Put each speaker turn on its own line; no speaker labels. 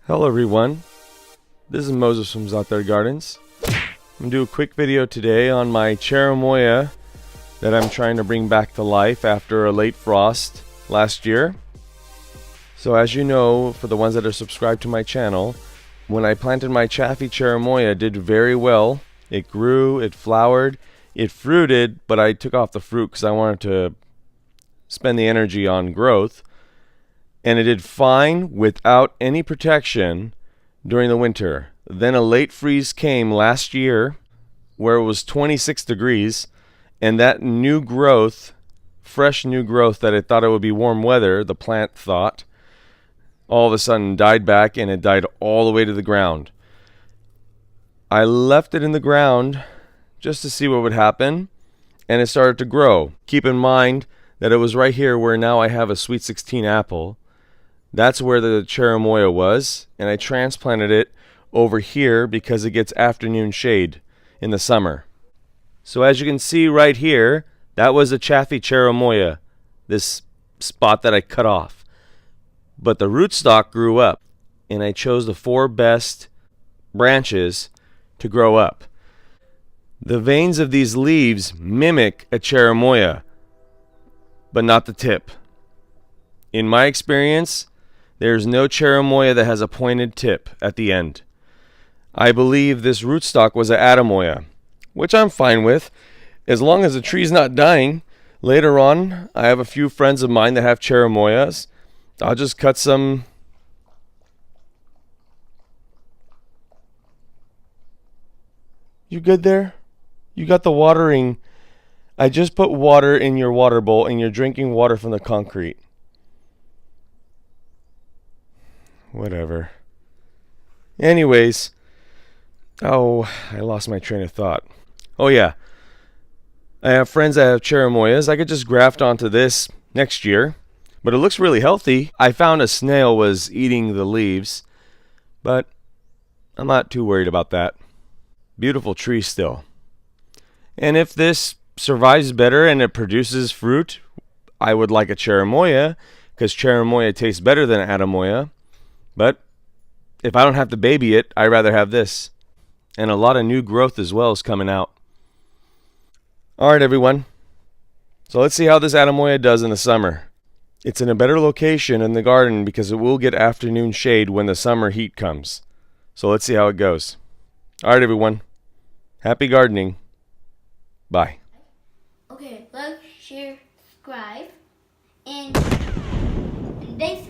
Hello everyone, this is Moses from Zaatar Gardens. I'm going to do a quick video today on my Cherimoya that I'm trying to bring back to life after a late frost last year. So as you know, for the ones that are subscribed to my channel, when I planted my Chaffey Cherimoya, it did very well. It grew, it flowered, it fruited, but I took off the fruit because I wanted to spend the energy on growth. And it did fine without any protection during the winter. Then a late freeze came last year where it was 26 degrees, and that new growth, fresh new growth that it thought it would be warm weather, the plant thought, all of a sudden died back, and it died all the way to the ground. I left it in the ground just to see what would happen, and it started to grow. Keep in mind that it was right here where now I have a Sweet 16 apple. That's where the Cherimoya was, and I transplanted it over here because it gets afternoon shade in the summer. So as you can see right here, that was a Chaffey Cherimoya, this spot that I cut off. But the rootstock grew up, and I chose the 4 best branches to grow up. The veins of these leaves mimic a Cherimoya, but not the tip. In my experience, there's no Cherimoya that has a pointed tip at the end. I believe this rootstock was an Atemoya, which I'm fine with, as long as the tree's not dying. Later on, I have a few friends of mine that have Cherimoyas. I'll just cut some. You good there? You got the watering. I just put water in your water bowl and you're drinking water from the concrete. Whatever. Anyways. Oh, I lost my train of thought. Oh yeah. I have friends that have Cherimoyas. I could just graft onto this next year. But it looks really healthy. I found a snail was eating the leaves. But I'm not too worried about that. Beautiful tree still. And if this survives better and it produces fruit, I would like a Cherimoya, because Cherimoya tastes better than Atemoya. But if I don't have to baby it, I'd rather have this. And a lot of new growth as well is coming out. Alright everyone. So let's see how this Atemoya does in the summer. It's in a better location in the garden because it will get afternoon shade when the summer heat comes. So let's see how it goes. Alright everyone. Happy gardening. Bye.
Okay, like, share, subscribe, and thanks